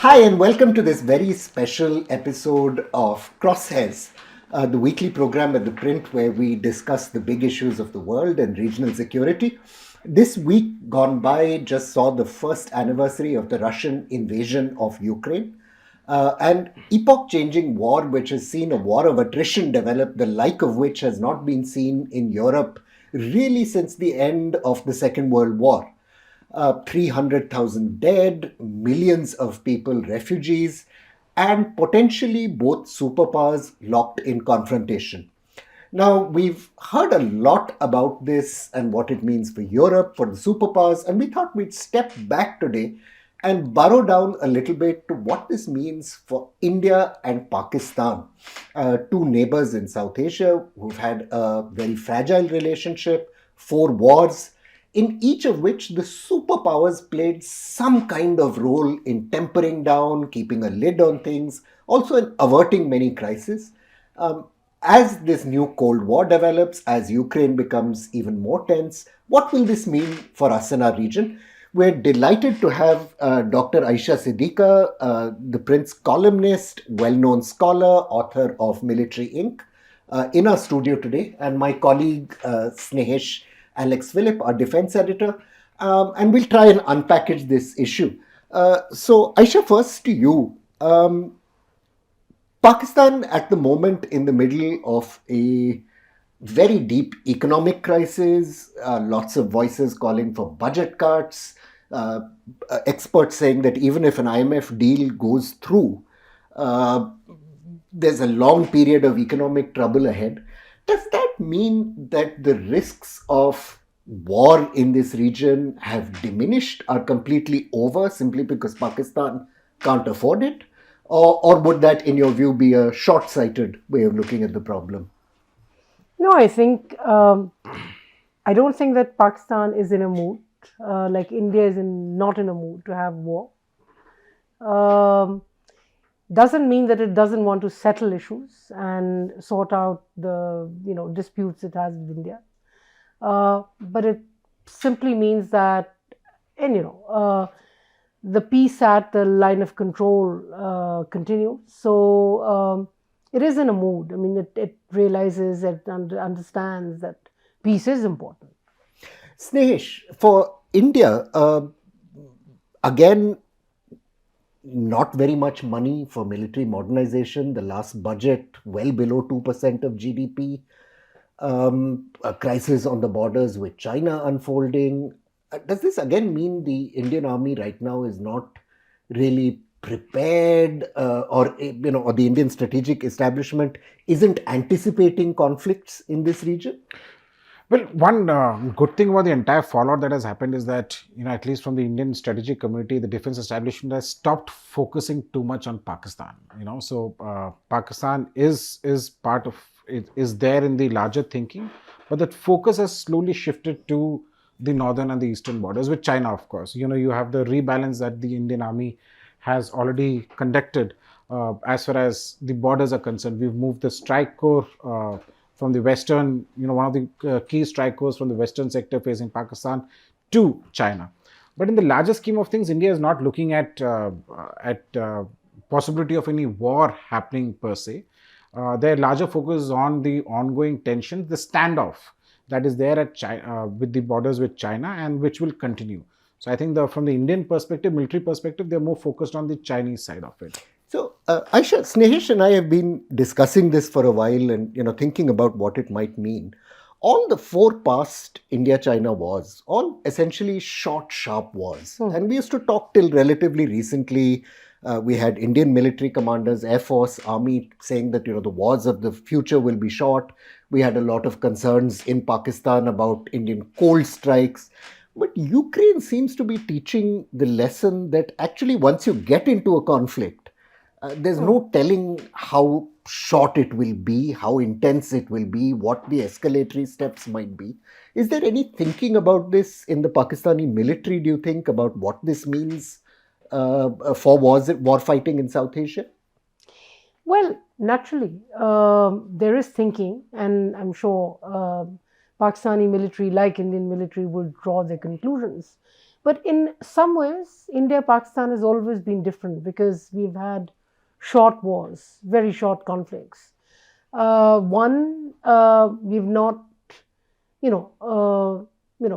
Hi, and welcome to this very special episode of Crosshairs, the weekly program at ThePrint where we discuss the big issues of the world and regional security. This week gone by just saw the first anniversary of the Russian invasion of Ukraine. An epoch changing war, which has seen a war of attrition develop, the like of which has not been seen in Europe really since the end of the Second World War. 300,000 dead, millions of people refugees, and potentially both superpowers locked in confrontation. Now, we've heard a lot about this and what it means for Europe, for the superpowers, and we thought we'd step back today and burrow down a little bit to what this means for India and Pakistan, two neighbors in South Asia who've had a very fragile relationship, four wars, in each of which the superpowers played some kind of role in tempering down, keeping a lid on things, also in averting many crises. Um, as this new Cold War develops, as Ukraine becomes even more tense, what will this mean for us in our region? We're delighted to have Dr. Ayesha Siddiqa, ThePrint's columnist, well-known scholar, author of Military Inc., in our studio today, and my colleague Snehesh Alex Phillip, our defense editor, and we'll try and unpackage this issue. So, Aisha, first to you. Pakistan at the moment in the middle of a very deep economic crisis, lots of voices calling for budget cuts, uh, experts saying that even if an IMF deal goes through, uh, there's a long period of economic trouble ahead. Does that mean that the risks of war in this region have diminished, are completely over simply because Pakistan can't afford it? Or would that, in your view, be a short sighted way of looking at the problem? No, I don't think that Pakistan is in a mood like India is not in a mood to have war. Um, doesn't mean that it doesn't want to settle issues and sort out the disputes it has with India, but it simply means that and the peace at the line of control continues. So it is in a mood. I mean, it realizes and understands that peace is important. Snehesh, for India, again, not very much money for military modernization. The last budget, well below 2% of GDP. A crisis on the borders with China unfolding. Does this again mean the Indian army right now is not really prepared, or the Indian strategic establishment isn't anticipating conflicts in this region? Well, one good thing about the entire fallout that has happened is that, at least from the Indian strategic community, the defense establishment has stopped focusing too much on Pakistan. Pakistan is part of it, is there in the larger thinking, but that focus has slowly shifted to the northern and the eastern borders with China, of course. You have the rebalance that the Indian army has already conducted as far as the borders are concerned. We've moved the strike corps from the western, one of the key strike corps from the western sector facing Pakistan to China. But in the larger scheme of things, India is not looking at possibility of any war happening per se. Their larger focus is on the ongoing tensions, the standoff that is there at China, with the borders with China, and which will continue. So I think from the Indian perspective, military perspective, they're more focused on the Chinese side of it. So, Aisha, Snehesh and I have been discussing this for a while and thinking about what it might mean. All the four past India-China wars, all essentially short, sharp wars. And we used to talk till relatively recently. We had Indian military commanders, Air Force, Army saying that the wars of the future will be short. We had a lot of concerns in Pakistan about Indian cold strikes. But Ukraine seems to be teaching the lesson that actually once you get into a conflict, there's no telling how short it will be, how intense it will be, what the escalatory steps might be. Is there any thinking about this in the Pakistani military, do you think, about what this means for war fighting in South Asia? Well, naturally, there is thinking, and I'm sure Pakistani military, like Indian military, will draw their conclusions. But in some ways, India-Pakistan has always been different because we've had short wars, very short conflicts. We've not,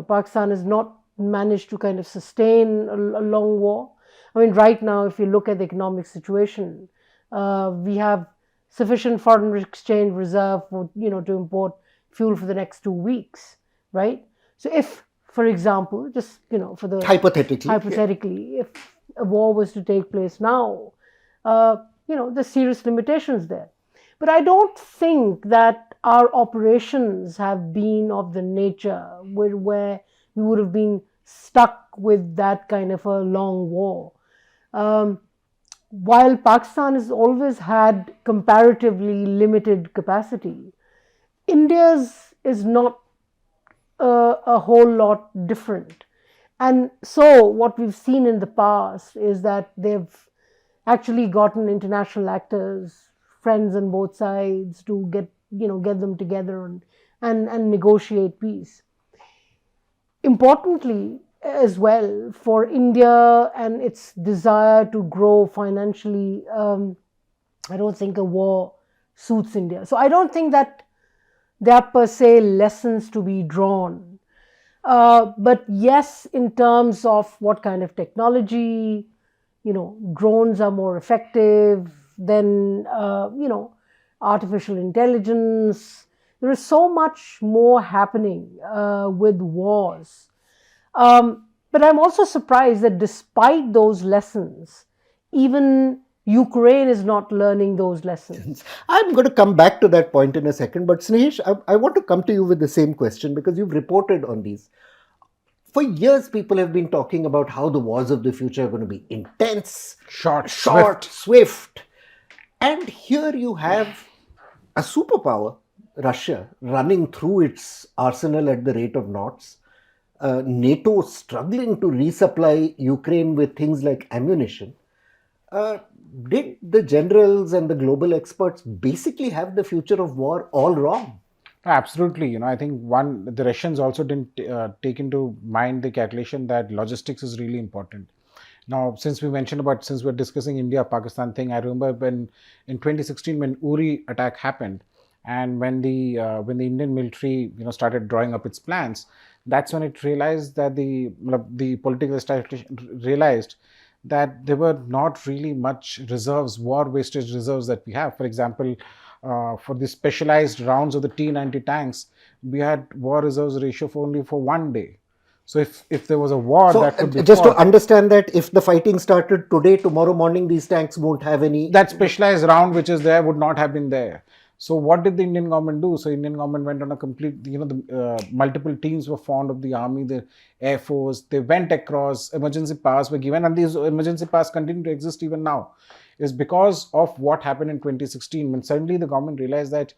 Pakistan has not managed to kind of sustain a long war. I mean, right now, if you look at the economic situation, we have sufficient foreign exchange reserve for, to import fuel for the next 2 weeks, right? So if, for example, just, for the hypothetically, if a war was to take place now, there's serious limitations there. But I don't think that our operations have been of the nature where we would have been stuck with that kind of a long war. While Pakistan has always had comparatively limited capacity, India's is not a whole lot different. And so what we've seen in the past is that they've actually gotten international actors, friends on both sides, to get them together and negotiate peace. Importantly, as well, for India and its desire to grow financially, I don't think a war suits India. So I don't think that there are per se lessons to be drawn. But yes, in terms of what kind of technology, drones are more effective than, artificial intelligence. There is so much more happening with wars. But I'm also surprised that despite those lessons, even Ukraine is not learning those lessons. I'm going to come back to that point in a second, but Snehesh, I want to come to you with the same question because you've reported on these. For years, people have been talking about how the wars of the future are going to be intense, short, swift. And here you have a superpower, Russia, running through its arsenal at the rate of knots. NATO struggling to resupply Ukraine with things like ammunition. Did the generals and the global experts basically have the future of war all wrong? Absolutely. I think the Russians also didn't take into mind the calculation that logistics is really important. Now, since we're discussing India-Pakistan thing, I remember when in 2016 when Uri attack happened, and when the Indian military started drawing up its plans, that's when it realized that the political establishment realized that there were not really much reserves, war wastage reserves that we have. For example, for the specialized rounds of the T-90 tanks, we had war reserves ratio for only for 1 day. So if there was a war, so that could be just fought. To understand that if the fighting started today, tomorrow morning, these tanks won't have any. That specialized round which is there would not have been there. So what did the Indian government do? So Indian government went on a complete, the multiple teams were formed of the army, the air force. They went across, emergency powers were given, and these emergency powers continue to exist even now. Is because of what happened in 2016 when suddenly the government realized that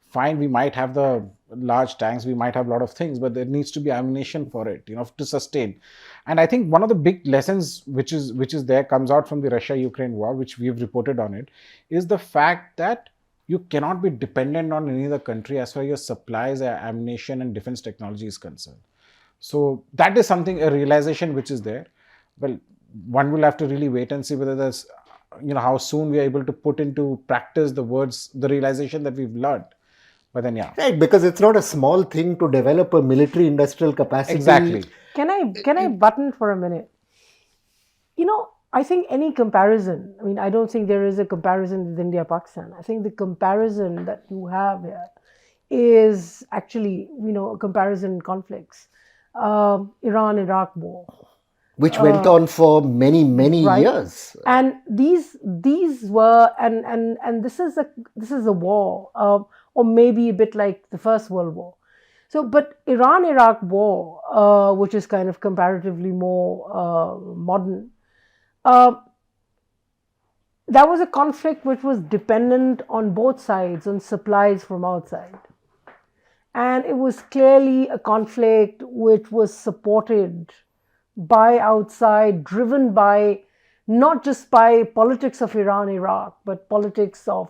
fine, we might have the large tanks, we might have a lot of things, but there needs to be ammunition for it, to sustain. And I think one of the big lessons which is there comes out from the Russia-Ukraine war, which we've reported on it, is the fact that you cannot be dependent on any other country as far as your supplies, ammunition and defense technology is concerned. So that is something, a realization which is there. Well, one will have to really wait and see whether there's, how soon we are able to put into practice the realization that we've learned. But then, yeah. Right, because it's not a small thing to develop a military industrial capacity. Exactly. Can I button for a minute? I think any comparison, I don't think there is a comparison with India-Pakistan. I think the comparison that you have here is actually, a comparison in conflicts. Iran-Iraq war. Which went on for many, many years. And these were, and this is a war, or maybe a bit like the First World War. So, but Iran-Iraq war, which is kind of comparatively more modern, that was a conflict which was dependent on both sides, on supplies from outside. And it was clearly a conflict which was supported by outside, driven by not just by politics of Iran-Iraq, but politics of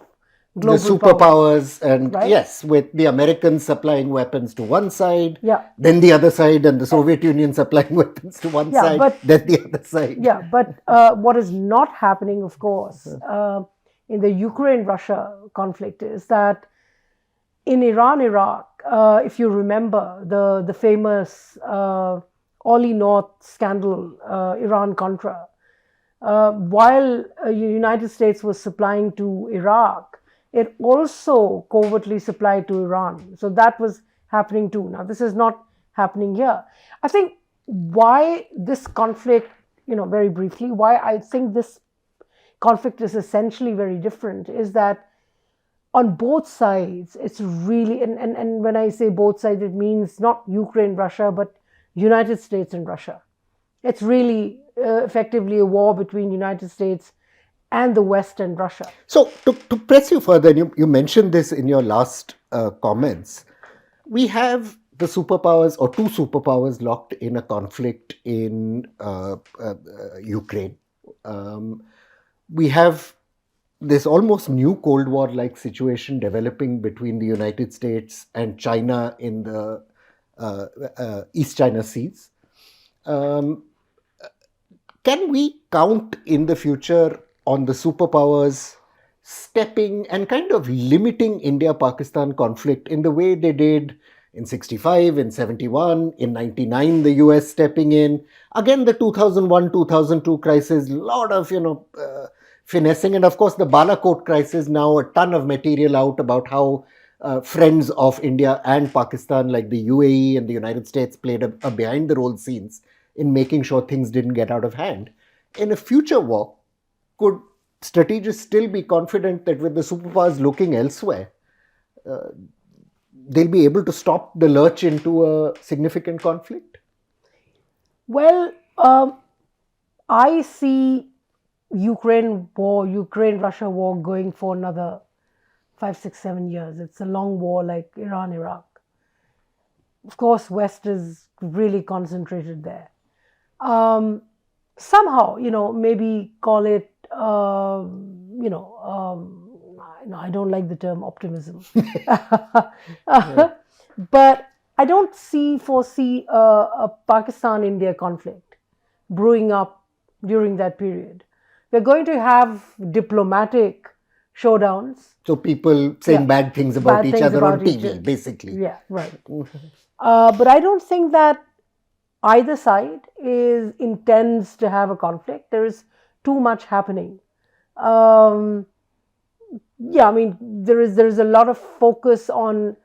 global the superpowers, and right? yes, with the Americans supplying weapons to one side, Yeah. then the other side, and the Soviet Union supplying weapons to one Yeah, side, but- then the other side. Yeah, but what is not happening, of course, in the Ukraine-Russia conflict is that in Iran-Iraq, if you remember the famous Ollie North scandal, Iran-Contra, while the United States was supplying to Iraq, it also covertly supplied to Iran. So that was happening too. Now, this is not happening here. I think why this conflict, very briefly, why I think this conflict is essentially very different is that on both sides, it's really, and when I say both sides, it means not Ukraine, Russia, but United States and Russia. It's really effectively a war between United States and the West and Russia. So to press you further, you mentioned this in your last comments. We have the superpowers or two superpowers locked in a conflict in Ukraine. We have this almost new Cold War-like situation developing between the United States and China in the East China Seas. Can we count in the future on the superpowers stepping and kind of limiting India-Pakistan conflict in the way they did in 65, in 71, in 99, the US stepping in. Again, the 2001, 2002 crisis, a lot of, finessing. And of course, the Balakot crisis, now a ton of material out about how friends of India and Pakistan, like the UAE and the United States, played a behind-the-role scenes in making sure things didn't get out of hand. In a future war, could strategists still be confident that with the superpowers looking elsewhere, they'll be able to stop the lurch into a significant conflict? Well, I see Ukraine-Russia war going for another 5, 6, 7 years. It's a long war like Iran-Iraq. Of course, West is really concentrated there. Somehow, maybe call it, I don't like the term optimism. But I don't foresee a Pakistan-India conflict brewing up during that period. We're going to have diplomatic showdowns. So people saying bad things about each other on TV, basically. Yeah, right. But I don't think that either side intends to have a conflict. There is too much happening. There is a lot of focus on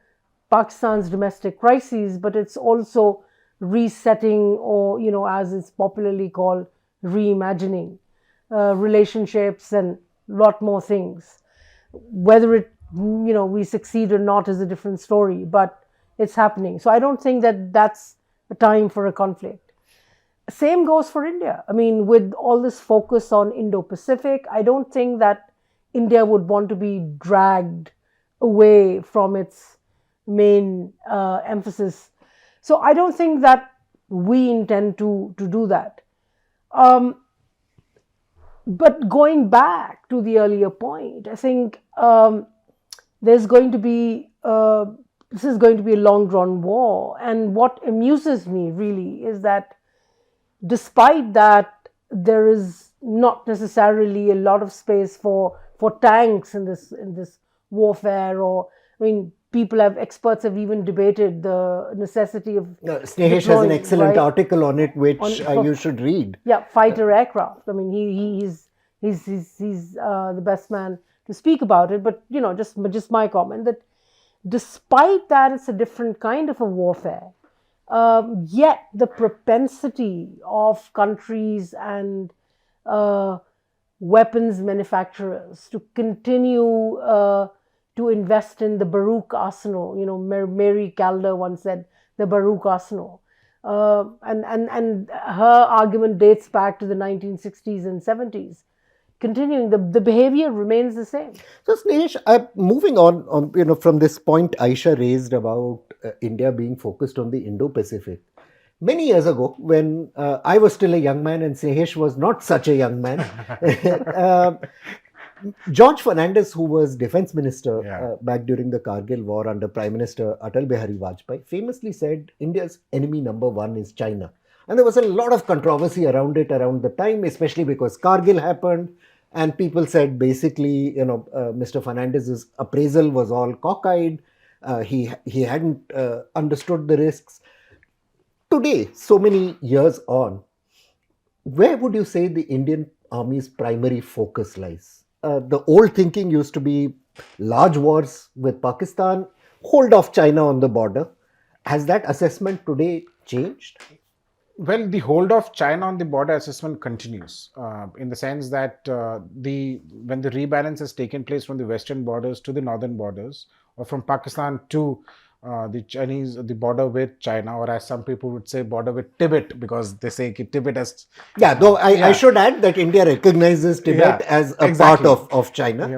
Pakistan's domestic crises, but it's also resetting or, as it's popularly called, reimagining relationships and a lot more things. Whether we succeed or not is a different story, but it's happening. So I don't think that that's a time for a conflict. Same goes for India. I mean, with all this focus on Indo-Pacific, I don't think that India would want to be dragged away from its main emphasis. So I don't think that we intend to do that. But going back to the earlier point, I think this is going to be a long drawn war. And what amuses me really is that despite that, there is not necessarily a lot of space for tanks in this warfare. Experts have even debated the necessity of. Snehesh has an excellent article on it, which you should read. Yeah, fighter aircraft. I mean, he's the best man to speak about it. But just my comment that despite that, it's a different kind of a warfare. Yet the propensity of countries and weapons manufacturers to continue to invest in the Baruch arsenal. Mary Calder once said the Baruch arsenal. And her argument dates back to the 1960s and 70s. Continuing, the behavior remains the same. So, Snehesh, moving on, from this point Ayesha raised about India being focused on the Indo-Pacific. Many years ago, when I was still a young man and Snehesh was not such a young man, George Fernandez, who was defense minister Yeah. back during the Kargil war under Prime Minister Atal Bihari Vajpayee, famously said India's enemy number one is China. And there was a lot of controversy around it around the time, especially because Kargil happened. And people said basically, Mr. Fernandez's appraisal was all cockeyed. He hadn't understood the risks. Today, so many years on, where would you say the Indian Army's primary focus lies? The old thinking used to be large wars with Pakistan, hold off China on the border. Has that assessment today changed? Well, the hold of China on the border assessment continues, in the sense that when the rebalance has taken place from the western borders to the northern borders, or from Pakistan to the border with China, or as some people would say, border with Tibet, because they say ki Tibet has, Yeah, though I yeah, should add that India recognizes Tibet yeah, as a exactly. part of China.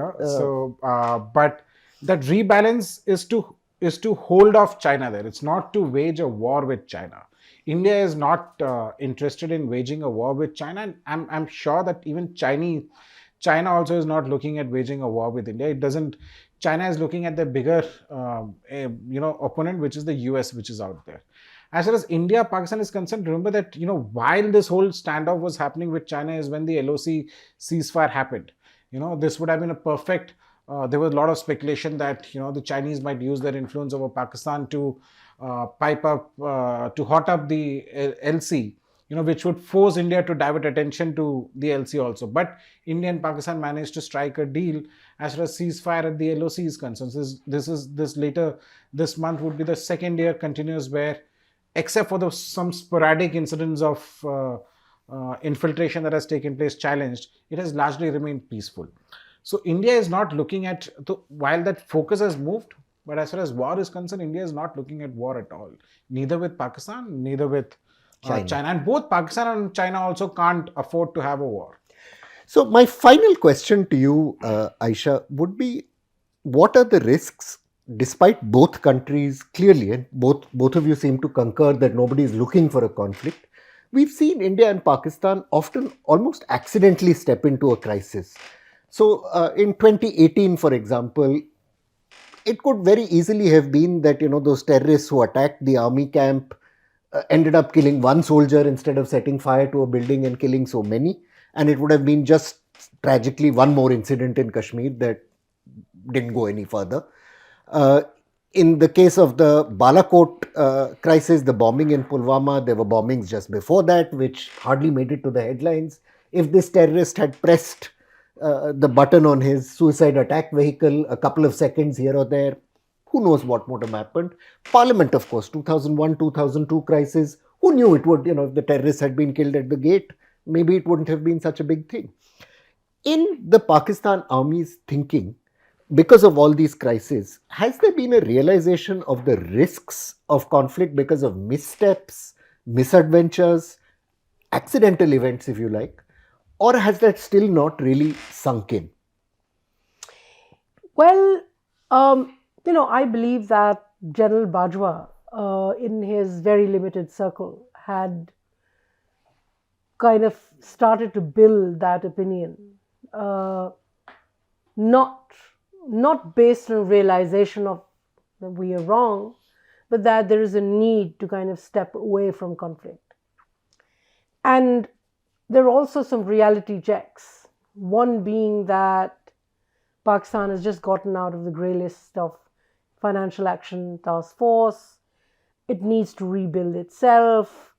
But that rebalance is to hold off China there. It's not to wage a war with China. India is not interested in waging a war with China, and I'm sure that even China also is not looking at waging a war with India. It doesn't. China is looking at the bigger opponent, which is the US, which is out there. As far as India Pakistan is concerned, remember that while this whole standoff was happening with China is when the LOC ceasefire happened. This would have been a perfect. There was a lot of speculation that the Chinese might use their influence over Pakistan to pipe up, to hot up the LC, which would force India to divert attention to the LC also. But India and Pakistan managed to strike a deal as far as ceasefire at the LOC is concerned. This month would be the second year continuous where, except for some sporadic incidents of infiltration that has taken place challenged, it has largely remained peaceful. So India is not looking at, while that focus has moved, but as far as war is concerned, India is not looking at war at all. Neither with Pakistan, neither with China. And both Pakistan and China also can't afford to have a war. So my final question to you, Ayesha, would be, what are the risks, despite both countries clearly, and both of you seem to concur that nobody is looking for a conflict. We've seen India and Pakistan often almost accidentally step into a crisis. So in 2018, for example, it could very easily have been that those terrorists who attacked the army camp ended up killing one soldier instead of setting fire to a building and killing so many, and it would have been just tragically one more incident in Kashmir that didn't go any further. In the case of the Balakot crisis, the bombing in Pulwama, there were bombings just before that which hardly made it to the headlines. If this terrorist had pressed the button on his suicide attack vehicle a couple of seconds here or there, who knows what would have happened. Parliament, of course, 2001, 2002 crisis, who knew it would, if the terrorists had been killed at the gate, maybe it wouldn't have been such a big thing. In the Pakistan Army's thinking, because of all these crises, has there been a realization of the risks of conflict because of missteps, misadventures, accidental events, if you like? Or has that still not really sunk in? Well, I believe that General Bajwa, in his very limited circle, had kind of started to build that opinion, not based on realization of that we are wrong, but that there is a need to kind of step away from conflict. And there are also some reality checks. One being that Pakistan has just gotten out of the grey list of Financial Action Task Force. It needs to rebuild itself.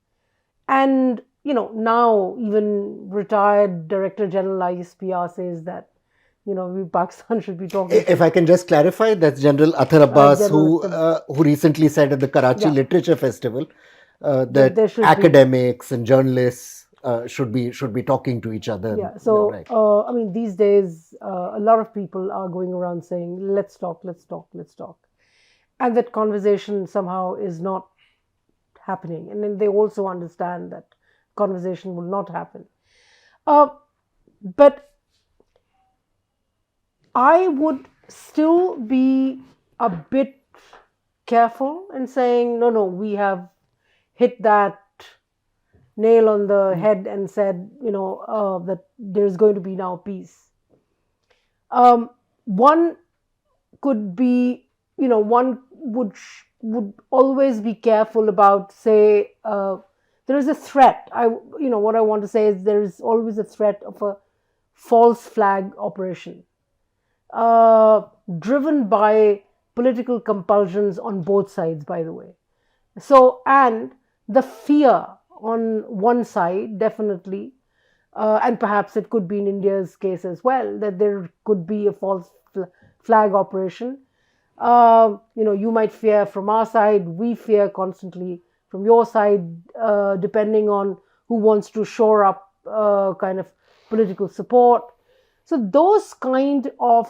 And, now even retired Director General ISPR says that, Pakistan should be talking. If I can just clarify, that's General Athar Abbas, who recently said at the Karachi Literature Festival that academics and journalists should be talking to each other. Yeah. So, right. These days, a lot of people are going around saying, let's talk. And that conversation somehow is not happening. And then they also understand that conversation will not happen. But I would still be a bit careful in saying, no, we have hit that nail on the head and said, that there's going to be now peace. One could be, one would always be careful about, say, there is a threat. What I want to say is there is always a threat of a false flag operation, uh, driven by political compulsions on both sides, by the way. So, and the fear on one side, definitely, and perhaps it could be in India's case as well, that there could be a false flag operation. You might fear from our side, we fear constantly from your side, depending on who wants to shore up kind of political support. So, those kind of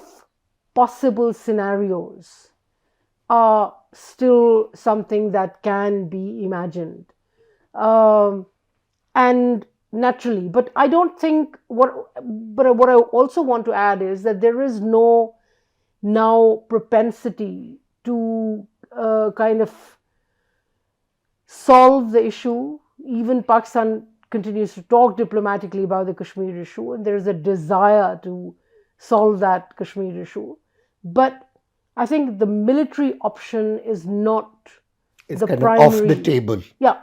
possible scenarios are still something that can be imagined. And naturally, but I don't think what I also want to add is that there is no now propensity to kind of solve the issue. Even Pakistan continues to talk diplomatically about the Kashmir issue, and there is a desire to solve that Kashmir issue. But I think the military option is not It's the kind primary. of off the table. Yeah,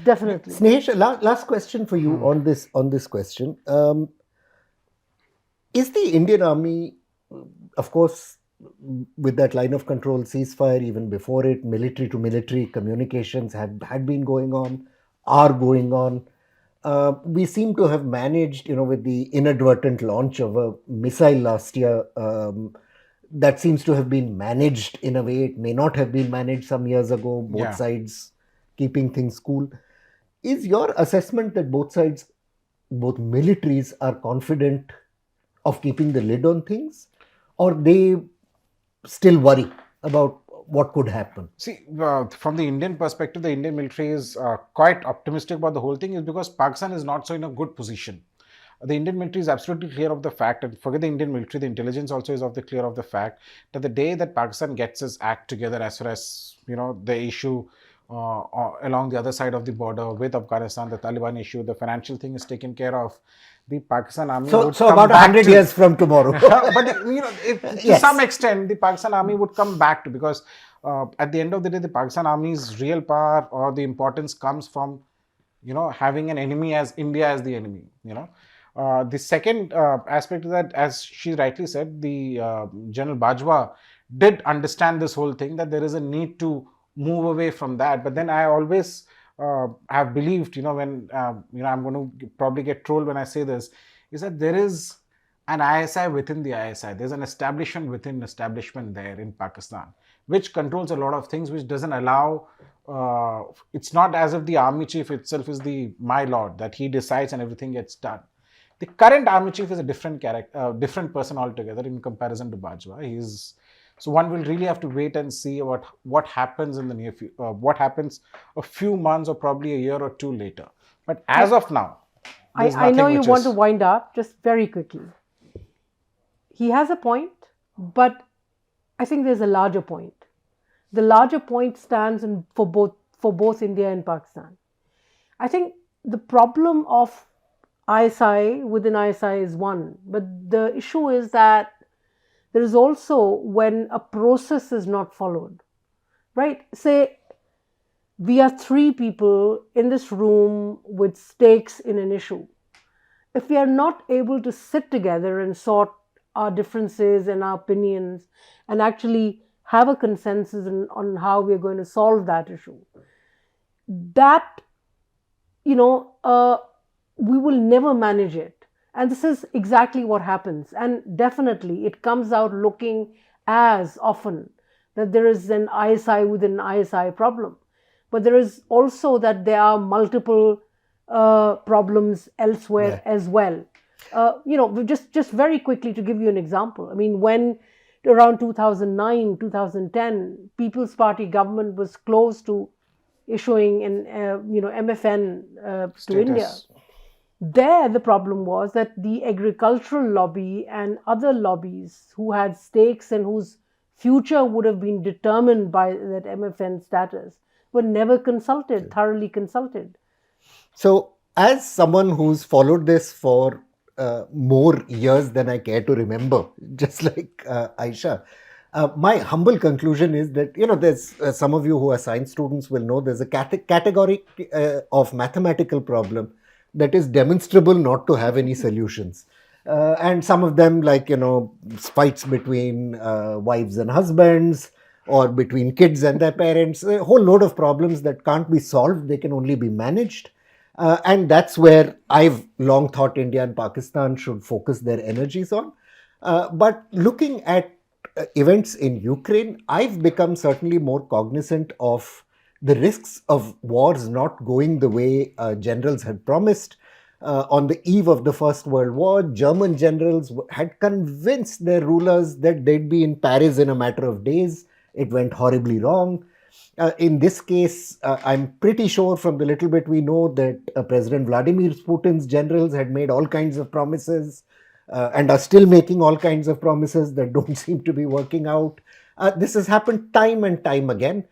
definitely. Snehesh, last question for you on this question. Is the Indian Army, of course, with that line of control ceasefire, even before it, military to military communications had been going on, are going on. We seem to have managed, with the inadvertent launch of a missile last year, that seems to have been managed in a way it may not have been managed some years ago, both Yeah. sides keeping things cool. Is your assessment that both sides, both militaries, are confident of keeping the lid on things, or they still worry about what could happen? See, from the Indian perspective, the Indian military is quite optimistic about the whole thing, is because Pakistan is not so in a good position. The Indian military is absolutely clear of the fact, and forget the Indian military, the intelligence also is clear of the fact that the day that Pakistan gets its act together, as far as the issue along the other side of the border with Afghanistan, the Taliban issue, the financial thing is taken care of, the Pakistan army So would come about back 100 to, years from tomorrow. but to Yes. some extent, the Pakistan army would come back to, because at the end of the day, the Pakistan army's real power or the importance comes from having an enemy as India as the enemy. The second aspect is that, as she rightly said, the General Bajwa did understand this whole thing, that there is a need to move away from that. But then I always have believed, when I'm going to probably get trolled when I say this, is that there is an ISI within the ISI. There's an establishment within establishment there in Pakistan, which controls a lot of things, which doesn't allow. It's not as if the army chief itself is the my lord, that he decides and everything gets done. The current army chief is a different character, different person altogether in comparison to Bajwa. So one will really have to wait and see what happens in the near future, what happens a few months or probably a year or two later. But as of now, there's I know nothing you which want is- to wind up, just very quickly. He has a point, but I think there's a larger point. The larger point stands for both India and Pakistan. I think the problem of ISI within ISI is one, but the issue is that there is also when a process is not followed, right? Say we are three people in this room with stakes in an issue. If we are not able to sit together and sort our differences and our opinions and actually have a consensus on how we're going to solve that issue, that, we will never manage it. And this is exactly what happens. And definitely it comes out looking as often that there is an ISI within an ISI problem. But there is also that there are multiple problems elsewhere as well. Just very quickly to give you an example. I mean, when around 2009, 2010, People's Party government was close to issuing an MFN to India. There, the problem was that the agricultural lobby and other lobbies who had stakes and whose future would have been determined by that MFN status were never consulted, thoroughly consulted. So, as someone who's followed this for more years than I care to remember, just like Ayesha. My humble conclusion is that, there's some of you who are science students will know there's a category of mathematical problem that is demonstrable not to have any solutions. And some of them, like, fights between wives and husbands, or between kids and their parents, a whole load of problems that can't be solved, they can only be managed. And that's where I've long thought India and Pakistan should focus their energies on. But looking at events in Ukraine, I've become certainly more cognizant of the risks of wars not going the way generals had promised. On the eve of the First World War, German generals had convinced their rulers that they'd be in Paris in a matter of days. It went horribly wrong. In this case, I'm pretty sure from the little bit we know that President Vladimir Putin's generals had made all kinds of promises and are still making all kinds of promises that don't seem to be working out. This has happened time and time again.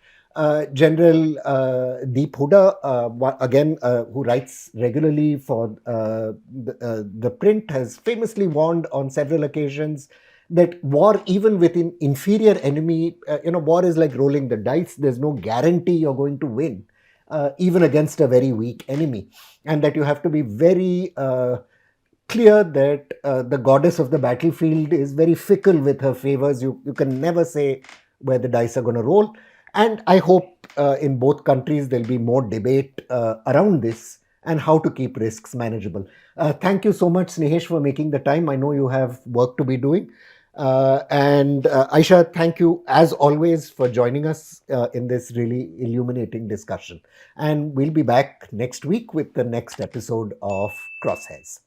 General Deep Huda, again, who writes regularly for ThePrint, has famously warned on several occasions that war, even with an inferior enemy, war is like rolling the dice. There's no guarantee you're going to win, even against a very weak enemy. And that you have to be very clear that the goddess of the battlefield is very fickle with her favors. You can never say where the dice are going to roll. And I hope in both countries there'll be more debate around this and how to keep risks manageable. Thank you so much, Snehesh, for making the time. I know you have work to be doing. And Ayesha, thank you as always for joining us in this really illuminating discussion. And we'll be back next week with the next episode of Crosshairs.